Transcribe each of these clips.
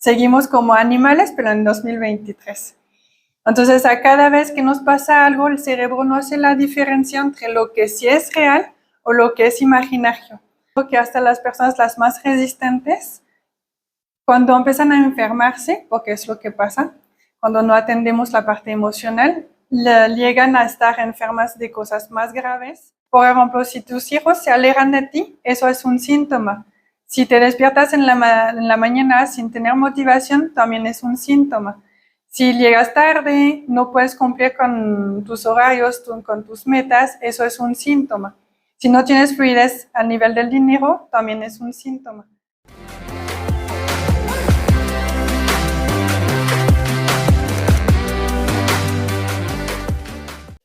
Seguimos como animales, pero en 2023. Entonces, a cada vez que nos pasa algo, el cerebro no hace la diferencia entre lo que sí es real o lo que es imaginario. Que hasta las personas las más resistentes, cuando empiezan a enfermarse, porque es lo que pasa, cuando no atendemos la parte emocional, llegan a estar enfermas de cosas más graves. Por ejemplo, si tus hijos se alejan de ti, eso es un síntoma. Si te despiertas en la mañana sin tener motivación, también es un síntoma. Si llegas tarde, no puedes cumplir con tus horarios, con tus metas, eso es un síntoma. Si no tienes fluidez a nivel del dinero, también es un síntoma.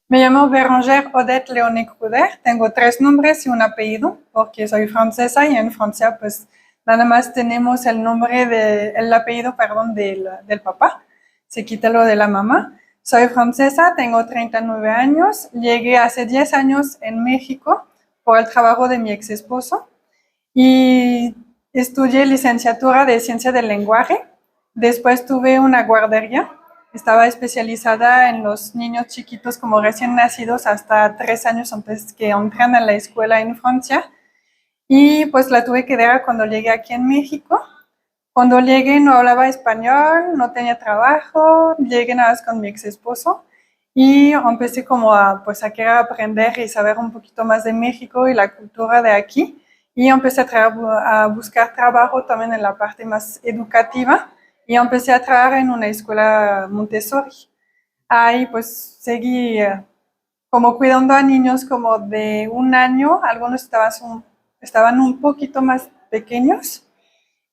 Me llamo Bérengère Odette Léoné Cruder, tengo 3 nombres y un apellido, porque soy francesa y en Francia pues nada más tenemos el apellido del papá, se quita lo de la mamá. Soy francesa, tengo 39 años, llegué hace 10 años en México por el trabajo de mi ex esposo y estudié licenciatura de Ciencia del Lenguaje, después tuve una guardería. Estaba especializada en los niños chiquitos como recién nacidos hasta 3 años antes que entran a la escuela en Francia. Y pues la tuve que dejar cuando llegué aquí en México. Cuando llegué no hablaba español, no tenía trabajo, llegué nada más con mi ex esposo y empecé como a querer aprender y saber un poquito más de México y la cultura de aquí. Y empecé a buscar trabajo también en la parte más educativa. Y empecé a trabajar en una escuela Montessori. Ahí pues seguí como cuidando a niños como de 1 año, algunos estaban un poquito más pequeños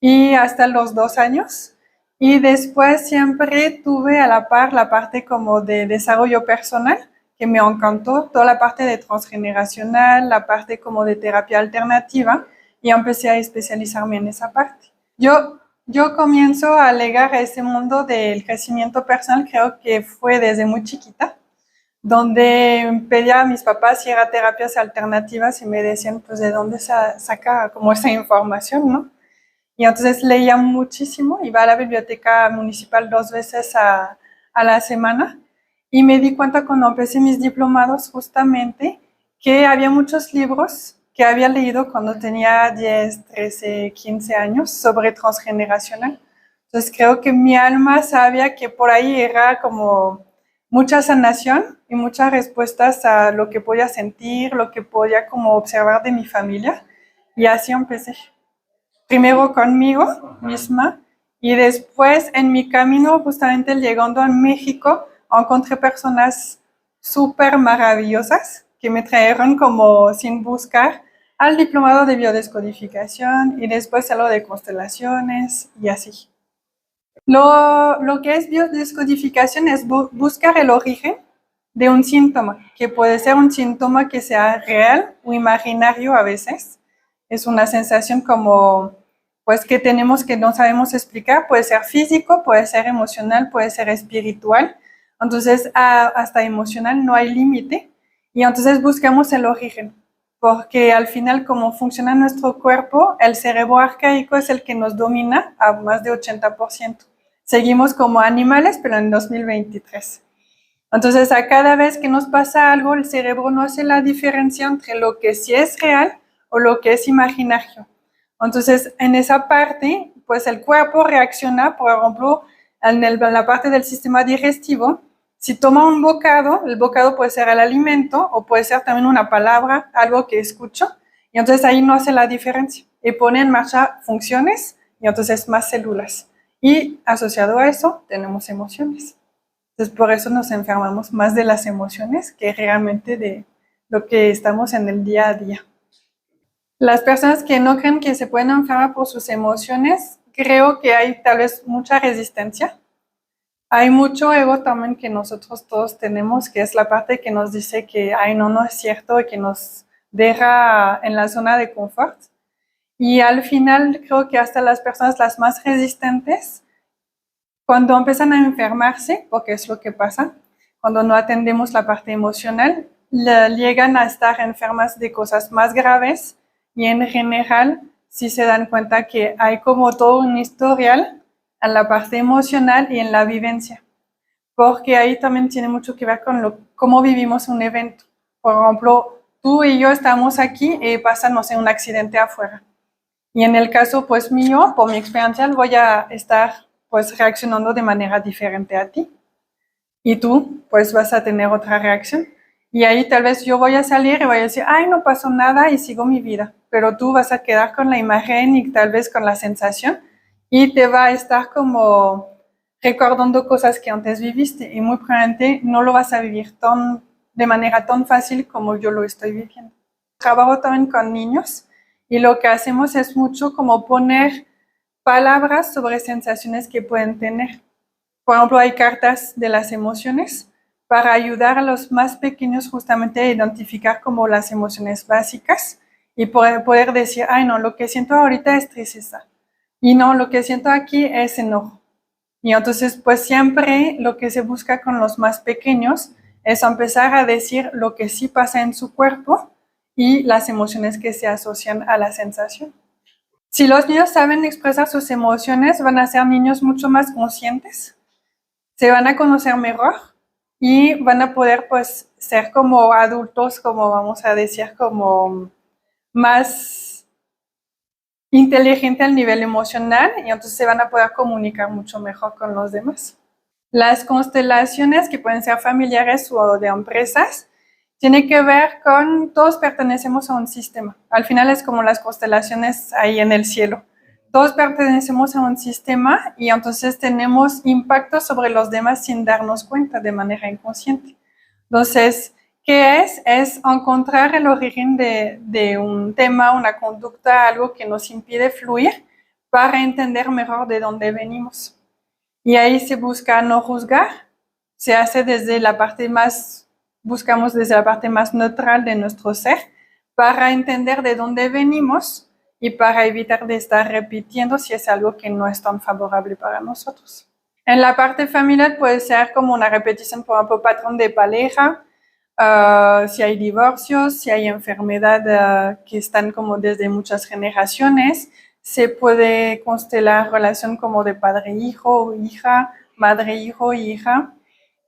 y hasta los 2 años. Y después siempre tuve a la par la parte como de desarrollo personal, que me encantó, toda la parte de transgeneracional, la parte como de terapia alternativa, y empecé a especializarme en esa parte. Yo comienzo a llegar a ese mundo del crecimiento personal, creo que fue desde muy chiquita, donde pedía a mis papás si era terapias alternativas y me decían, pues, ¿de dónde saca como esa información, no? Y entonces leía muchísimo, iba a la biblioteca municipal 2 veces a la semana y me di cuenta cuando empecé mis diplomados justamente que había muchos libros que había leído cuando tenía 10, 13, 15 años sobre transgeneracional. Entonces creo que mi alma sabía que por ahí era como mucha sanación y muchas respuestas a lo que podía sentir, lo que podía como observar de mi familia, y así empecé. Primero conmigo misma y después en mi camino justamente llegando a México encontré personas súper maravillosas que me trajeron como sin buscar al diplomado de biodescodificación y después a lo de constelaciones y así. Lo que es biodescodificación es buscar el origen de un síntoma, que puede ser un síntoma que sea real o imaginario a veces. Es una sensación como, pues, que tenemos que no sabemos explicar. Puede ser físico, puede ser emocional, puede ser espiritual. Entonces, hasta emocional no hay límite. Y entonces buscamos el origen, porque al final, como funciona nuestro cuerpo, el cerebro arcaico es el que nos domina a más de 80%. Seguimos como animales, pero en 2023. Entonces, a cada vez que nos pasa algo, el cerebro no hace la diferencia entre lo que sí es real o lo que es imaginario. Entonces, en esa parte, pues el cuerpo reacciona, por ejemplo, en la parte del sistema digestivo. Si toma un bocado, el bocado puede ser el alimento o puede ser también una palabra, algo que escucho, y entonces ahí no hace la diferencia. Y pone en marcha funciones y entonces más células. Y asociado a eso, tenemos emociones. Entonces, por eso nos enfermamos más de las emociones que realmente de lo que estamos en el día a día. Las personas que no creen que se pueden enfermar por sus emociones, creo que hay tal vez mucha resistencia. Hay mucho ego también que nosotros todos tenemos, que es la parte que nos dice que, ay, no es cierto, y que nos deja en la zona de confort. Y al final creo que hasta las personas las más resistentes, cuando empiezan a enfermarse, porque es lo que pasa, cuando no atendemos la parte emocional, llegan a estar enfermas de cosas más graves y en general sí se dan cuenta que hay como todo un historial en la parte emocional y en la vivencia, porque ahí también tiene mucho que ver con cómo vivimos un evento. Por ejemplo, tú y yo estamos aquí y pasa, no sé, un accidente afuera. Y en el caso, pues mío, por mi experiencia, voy a estar pues reaccionando de manera diferente a ti. Y tú, pues vas a tener otra reacción. Y ahí tal vez yo voy a salir y voy a decir, ay, no pasó nada y sigo mi vida. Pero tú vas a quedar con la imagen y tal vez con la sensación y te va a estar como recordando cosas que antes viviste y muy probablemente no lo vas a vivir de manera tan fácil como yo lo estoy viviendo. Trabajo también con niños y lo que hacemos es mucho como poner palabras sobre sensaciones que pueden tener. Por ejemplo, hay cartas de las emociones para ayudar a los más pequeños justamente a identificar como las emociones básicas y poder decir, ay no, lo que siento ahorita es tristeza y no, lo que siento aquí es enojo. Y entonces, pues siempre lo que se busca con los más pequeños es empezar a decir lo que sí pasa en su cuerpo y las emociones que se asocian a la sensación. Si los niños saben expresar sus emociones, van a ser niños mucho más conscientes, se van a conocer mejor y van a poder pues ser como adultos, como vamos a decir, como más inteligente al nivel emocional y entonces se van a poder comunicar mucho mejor con los demás. Las constelaciones que pueden ser familiares o de empresas tienen que ver con todos pertenecemos a un sistema. Al final es como las constelaciones ahí en el cielo. Todos pertenecemos a un sistema y entonces tenemos impacto sobre los demás sin darnos cuenta de manera inconsciente. Entonces, ¿qué es? Es encontrar el origen de un tema, una conducta, algo que nos impide fluir para entender mejor de dónde venimos. Y ahí se busca no juzgar, se hace desde la parte más, buscamos desde la parte más neutral de nuestro ser para entender de dónde venimos y para evitar de estar repitiendo si es algo que no es tan favorable para nosotros. En la parte familiar puede ser como una repetición, por ejemplo, patrón de pareja, si hay divorcios, si hay enfermedad que están como desde muchas generaciones, se puede constelar relación como de padre-hijo o hija, madre-hijo, hija,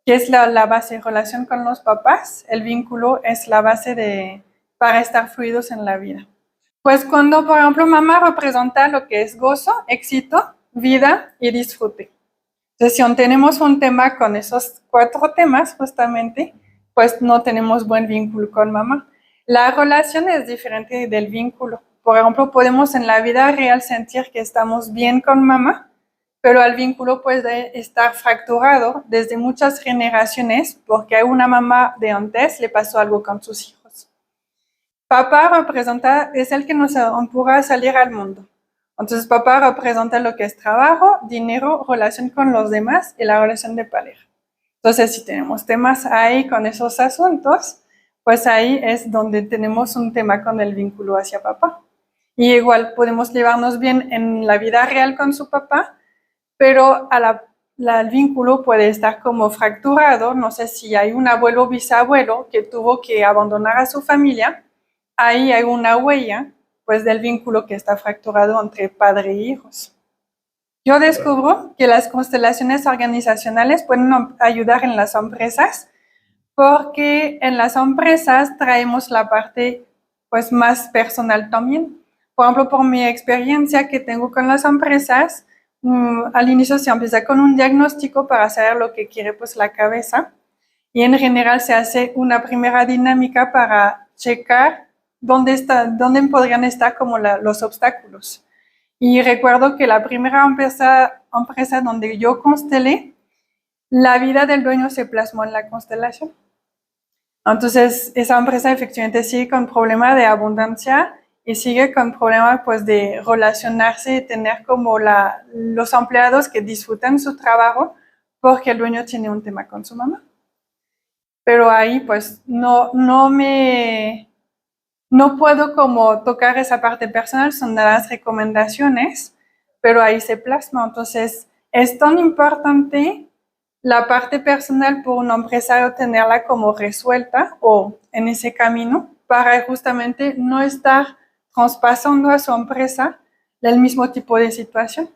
que es la base, relación con los papás, el vínculo es la base para estar fluidos en la vida. Pues cuando, por ejemplo, mamá representa lo que es gozo, éxito, vida y disfrute. Entonces, si tenemos un tema con esos 4 temas, justamente, pues no tenemos buen vínculo con mamá. La relación es diferente del vínculo. Por ejemplo, podemos en la vida real sentir que estamos bien con mamá, pero el vínculo puede estar fracturado desde muchas generaciones porque a una mamá de antes le pasó algo con sus hijos. Papá es el que nos empuja a salir al mundo. Entonces, papá representa lo que es trabajo, dinero, relación con los demás y la relación de pareja. Entonces, si tenemos temas ahí con esos asuntos, pues ahí es donde tenemos un tema con el vínculo hacia papá. Y igual podemos llevarnos bien en la vida real con su papá, pero el vínculo puede estar como fracturado. No sé si hay un abuelo o bisabuelo que tuvo que abandonar a su familia, ahí hay una huella pues del vínculo que está fracturado entre padre e hijos. Yo descubro que las constelaciones organizacionales pueden ayudar en las empresas porque en las empresas traemos la parte pues más personal también. Por ejemplo, por mi experiencia que tengo con las empresas, al inicio se empieza con un diagnóstico para saber lo que quiere pues la cabeza y en general se hace una primera dinámica para checar dónde podrían estar como los obstáculos. Y recuerdo que la primera empresa donde yo constelé, la vida del dueño se plasmó en la constelación. Entonces, esa empresa efectivamente sigue con problema de abundancia y sigue con problema pues de relacionarse y tener como los empleados que disfrutan su trabajo porque el dueño tiene un tema con su mamá. Pero ahí pues no puedo como tocar esa parte personal, son las recomendaciones, pero ahí se plasma. Entonces, es tan importante la parte personal por un empresario tenerla como resuelta o en ese camino para justamente no estar traspasando a su empresa el mismo tipo de situación.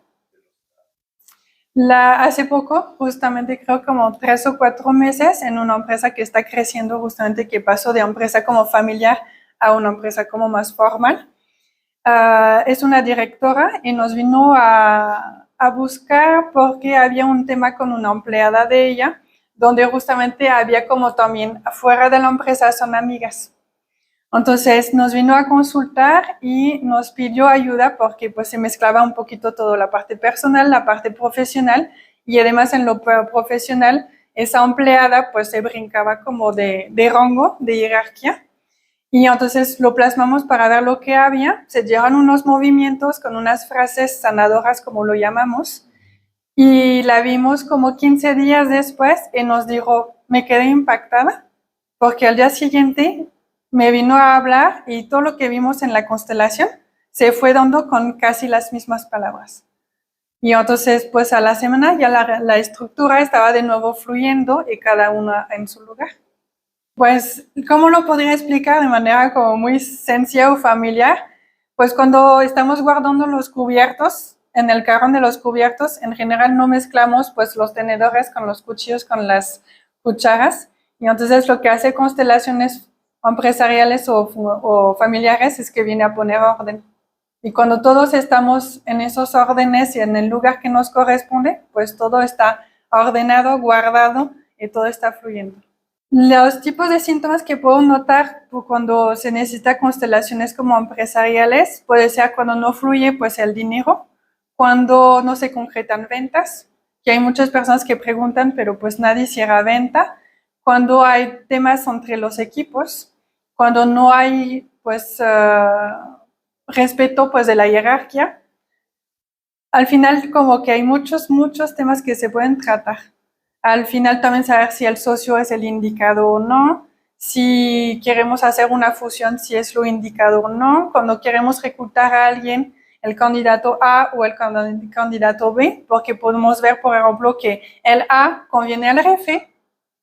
Hace poco, justamente creo como 3 o 4 meses, en una empresa que está creciendo, justamente que pasó de empresa como familiar a una empresa como más formal. Es una directora y nos vino a buscar porque había un tema con una empleada de ella, donde justamente había como también afuera de la empresa son amigas. Entonces nos vino a consultar y nos pidió ayuda porque pues se mezclaba un poquito todo, la parte personal, la parte profesional, y además en lo profesional esa empleada pues se brincaba como de rango, de jerarquía. Y entonces lo plasmamos para ver lo que había. Se llevan unos movimientos con unas frases sanadoras, como lo llamamos, y la vimos como 15 días después y nos dijo, me quedé impactada porque al día siguiente me vino a hablar y todo lo que vimos en la constelación se fue dando con casi las mismas palabras. Y entonces, pues a la semana ya la estructura estaba de nuevo fluyendo y cada una en su lugar. Pues, ¿cómo lo podría explicar de manera como muy sencilla o familiar? Pues cuando estamos guardando los cubiertos, en el cajón de los cubiertos, en general no mezclamos pues los tenedores con los cuchillos, con las cucharas. Y entonces lo que hace constelaciones empresariales o familiares es que viene a poner orden. Y cuando todos estamos en esos órdenes y en el lugar que nos corresponde, pues todo está ordenado, guardado y todo está fluyendo. Los tipos de síntomas que puedo notar cuando se necesita constelaciones como empresariales puede ser cuando no fluye pues el dinero, cuando no se concretan ventas, que hay muchas personas que preguntan pero pues nadie cierra venta, cuando hay temas entre los equipos, cuando no hay pues respeto pues de la jerarquía. Al final como que hay muchos temas que se pueden tratar. Al final también saber si el socio es el indicado o no, si queremos hacer una fusión, si es lo indicado o no, cuando queremos reclutar a alguien, el candidato A o el candidato B, porque podemos ver, por ejemplo, que el A conviene al jefe,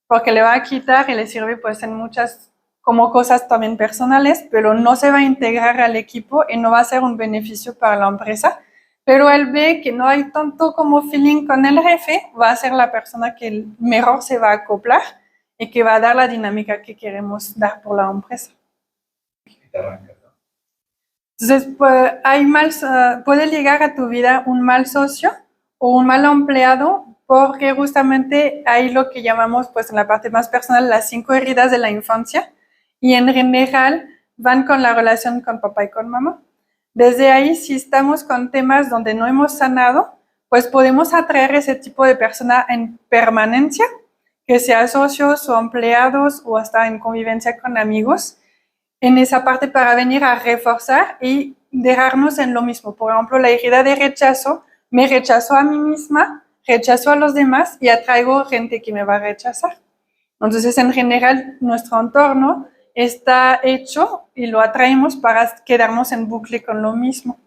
porque le va a quitar y le sirve pues en muchas como cosas también personales, pero no se va a integrar al equipo y no va a ser un beneficio para la empresa. Pero él ve que no hay tanto como feeling con el jefe, va a ser la persona que mejor se va a acoplar y que va a dar la dinámica que queremos dar por la empresa. Entonces, pues, puede llegar a tu vida un mal socio o un mal empleado porque justamente hay lo que llamamos, pues en la parte más personal, las 5 heridas de la infancia, y en general van con la relación con papá y con mamá. Desde ahí, si estamos con temas donde no hemos sanado, pues podemos atraer ese tipo de persona en permanencia, que sea socios o empleados o hasta en convivencia con amigos, en esa parte para venir a reforzar y dejarnos en lo mismo. Por ejemplo, la herida de rechazo, me rechazo a mí misma, rechazo a los demás y atraigo gente que me va a rechazar. Entonces, en general, nuestro entorno está hecho y lo atraemos para quedarnos en bucle con lo mismo.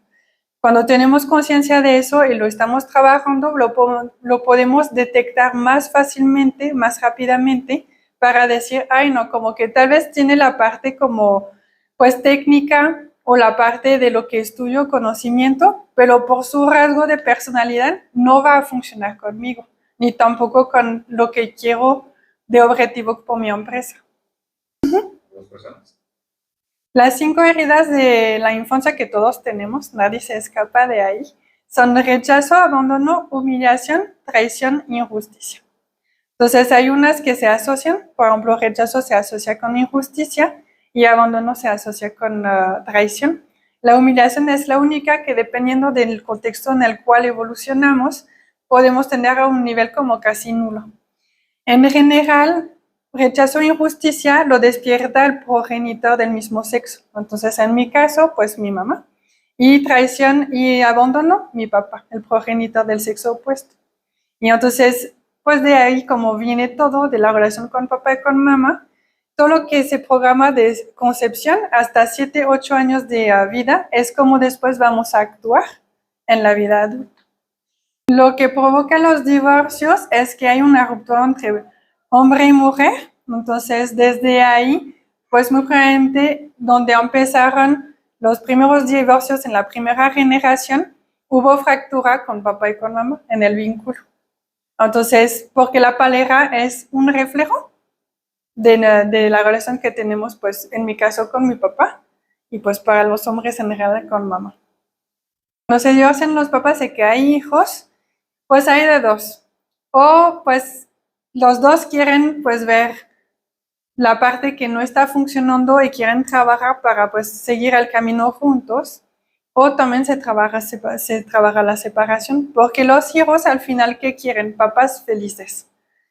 Cuando tenemos conciencia de eso y lo estamos trabajando, lo podemos detectar más fácilmente, más rápidamente, para decir, ay no, como que tal vez tiene la parte como pues técnica o la parte de lo que estudio, conocimiento, pero por su rasgo de personalidad no va a funcionar conmigo, ni tampoco con lo que quiero de objetivo por mi empresa. ¿Dos personas? Las 5 heridas de la infancia que todos tenemos, nadie se escapa de ahí, son rechazo, abandono, humillación, traición e injusticia. Entonces hay unas que se asocian, por ejemplo, rechazo se asocia con injusticia y abandono se asocia con traición. La humillación es la única que, dependiendo del contexto en el cual evolucionamos, podemos tener a un nivel como casi nulo. En general, rechazo e injusticia lo despierta el progenitor del mismo sexo. Entonces, en mi caso, pues mi mamá. Y traición y abandono, mi papá, el progenitor del sexo opuesto. Y entonces, pues de ahí, como viene todo de la relación con papá y con mamá, todo lo que se programa de concepción hasta 7, 8 años de vida es como después vamos a actuar en la vida adulta. Lo que provoca los divorcios es que hay una ruptura entre hombre y mujer. Entonces, desde ahí, pues muy probablemente donde empezaron los primeros divorcios en la primera generación, hubo fractura con papá y con mamá en el vínculo. Entonces, porque la pareja es un reflejo de la relación que tenemos, pues en mi caso con mi papá y pues para los hombres en general con mamá. Cuando se divorcian los papás de que hay hijos, pues hay de dos. O pues los dos quieren pues ver la parte que no está funcionando y quieren trabajar para pues seguir el camino juntos. O también se trabaja la separación, porque los hijos al final, ¿qué quieren? Papás felices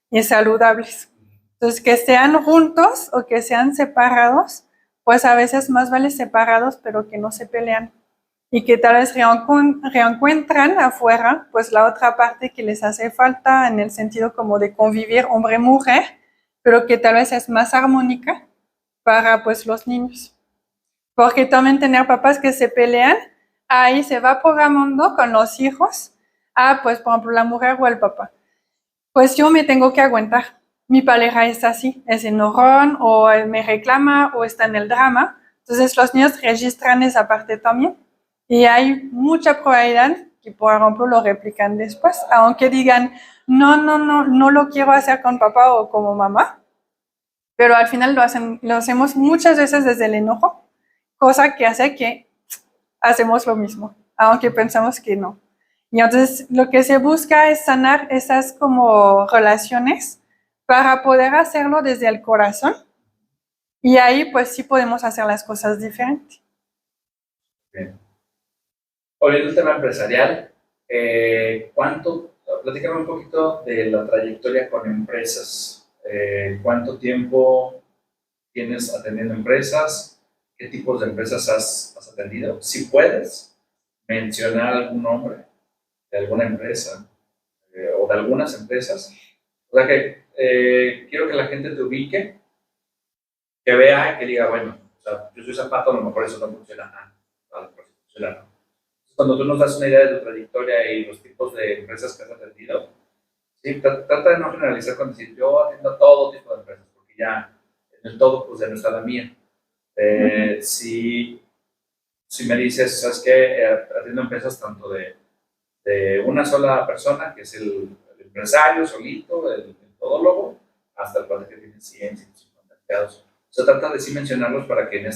y saludables. Entonces, que sean juntos o que sean separados, pues a veces más vale separados, pero que no se pelean. Y que tal vez reencuentran afuera, pues la otra parte que les hace falta en el sentido como de convivir hombre-mujer, pero que tal vez es más armónica para pues los niños. Porque también tener papás que se pelean, ahí se va programando con los hijos, pues por ejemplo la mujer o el papá. Pues yo me tengo que aguantar. Mi pareja es así, es enojón o me reclama o está en el drama. Entonces los niños registran esa parte también. Y hay mucha probabilidad que, por ejemplo, lo replican después, aunque digan, no lo quiero hacer con papá o como mamá, pero al final lo hacemos muchas veces desde el enojo, cosa que hace que hacemos lo mismo, aunque pensamos que no. Y entonces lo que se busca es sanar esas como relaciones para poder hacerlo desde el corazón y ahí pues sí podemos hacer las cosas diferentes. Bien. Volviendo al tema empresarial, platícame un poquito de la trayectoria con empresas. ¿Cuánto tiempo tienes atendiendo empresas? ¿Qué tipos de empresas has atendido? Si puedes mencionar algún nombre de alguna empresa o de algunas empresas. O sea que quiero que la gente te ubique, que vea y que diga, bueno, o sea, yo soy Zapato, a lo mejor eso no funciona. A lo mejor sí funciona, ¿no? Cuando tú nos das una idea de tu trayectoria y los tipos de empresas que has atendido, sí, trata de no generalizar con decir, yo atiendo todo tipo de empresas, porque ya en el todo, pues ya no está la mía. Si me dices, ¿sabes qué? Atiendo empresas tanto de una sola persona, que es el empresario solito, el todólogo, hasta el cual que tiene 100, 150 empleados. O sea, trata de sí mencionarlos para que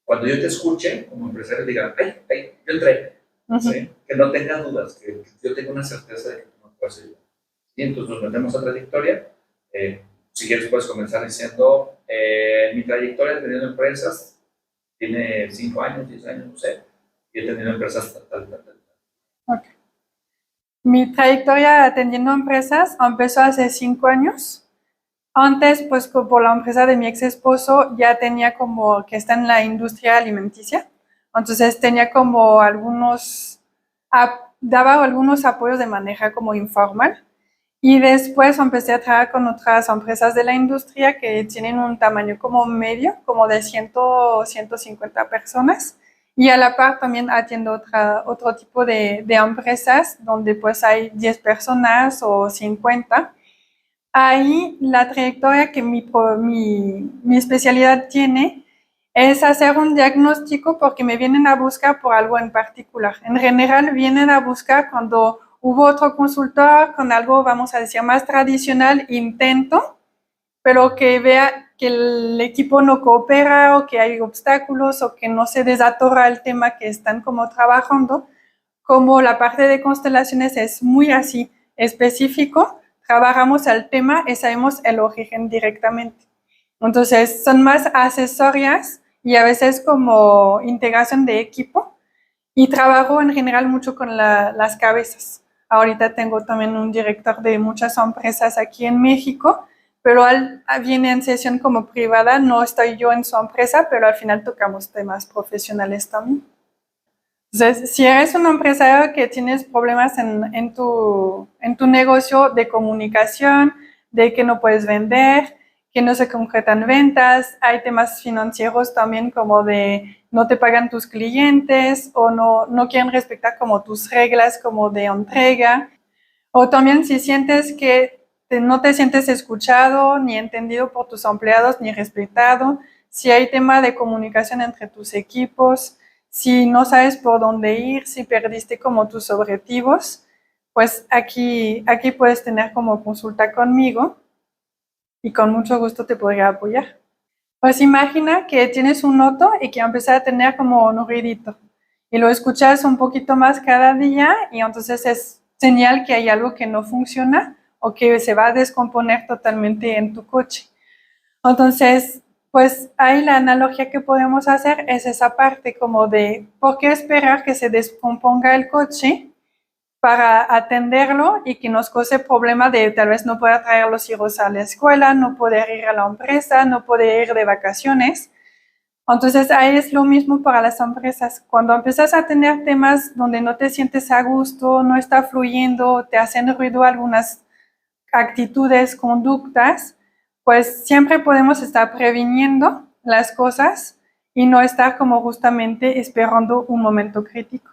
cuando yo te escuche como empresario, diga, ay, yo entré. ¿Sí? Que no tenga dudas, que yo tenga una certeza de que tú no puedes ayudar. Y entonces nos metemos a trayectoria. Si quieres, puedes comenzar diciendo, mi trayectoria teniendo empresas tiene 5 años, 10 años, no sé, y he tenido empresas tal. Okay. Mi trayectoria atendiendo empresas empezó hace 5 años. Antes, pues por la empresa de mi ex esposo ya tenía como que está en la industria alimenticia. Entonces tenía como daba algunos apoyos de manera como informal. Y después empecé a trabajar con otras empresas de la industria que tienen un tamaño como medio, como de 100, 150 personas. Y a la par también atiendo otro tipo de empresas donde pues hay 10 personas o 50. Ahí la trayectoria que mi especialidad tiene es hacer un diagnóstico porque me vienen a buscar por algo en particular. En general vienen a buscar cuando hubo otro consultor con algo, vamos a decir, más tradicional, intento, pero que vea que el equipo no coopera o que hay obstáculos o que no se desatora el tema que están como trabajando. Como la parte de constelaciones es muy así específico, trabajamos el tema y sabemos el origen directamente. Entonces, son más accesorias y a veces como integración de equipo y trabajo en general mucho con las cabezas. Ahorita tengo también un director de muchas empresas aquí en México, pero él viene en sesión como privada, no estoy yo en su empresa, pero al final tocamos temas profesionales también. Entonces, si eres un empresario que tienes problemas en tu negocio de comunicación, de que no puedes vender, que no se concretan ventas, hay temas financieros también como de no te pagan tus clientes o no quieren respetar como tus reglas como de entrega. O también si sientes que no te sientes escuchado ni entendido por tus empleados ni respetado, si hay tema de comunicación entre tus equipos, si no sabes por dónde ir, si perdiste como tus objetivos, pues aquí puedes tener como consulta conmigo y con mucho gusto te podría apoyar. Pues imagina que tienes un noto y que empieza a tener como un ruidito y lo escuchas un poquito más cada día y entonces es señal que hay algo que no funciona o que se va a descomponer totalmente en tu coche. Entonces, pues ahí la analogía que podemos hacer es esa parte como de ¿por qué esperar que se descomponga el coche para atenderlo y que nos cause problema de tal vez no poder traer a los hijos a la escuela, no poder ir a la empresa, no poder ir de vacaciones? Entonces ahí es lo mismo para las empresas. Cuando empiezas a tener temas donde no te sientes a gusto, no está fluyendo, te hacen ruido algunas actitudes, conductas, pues siempre podemos estar previniendo las cosas y no estar como justamente esperando un momento crítico.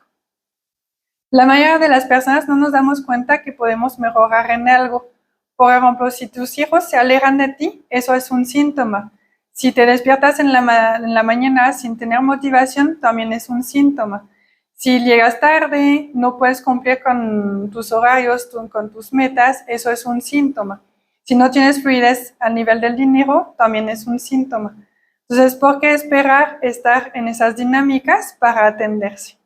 La mayoría de las personas no nos damos cuenta que podemos mejorar en algo. Por ejemplo, si tus hijos se alejan de ti, eso es un síntoma. Si te despiertas en la mañana sin tener motivación, también es un síntoma. Si llegas tarde, no puedes cumplir con tus horarios, con tus metas, eso es un síntoma. Si no tienes fluidez a nivel del dinero, también es un síntoma. Entonces, ¿por qué esperar estar en esas dinámicas para atenderse?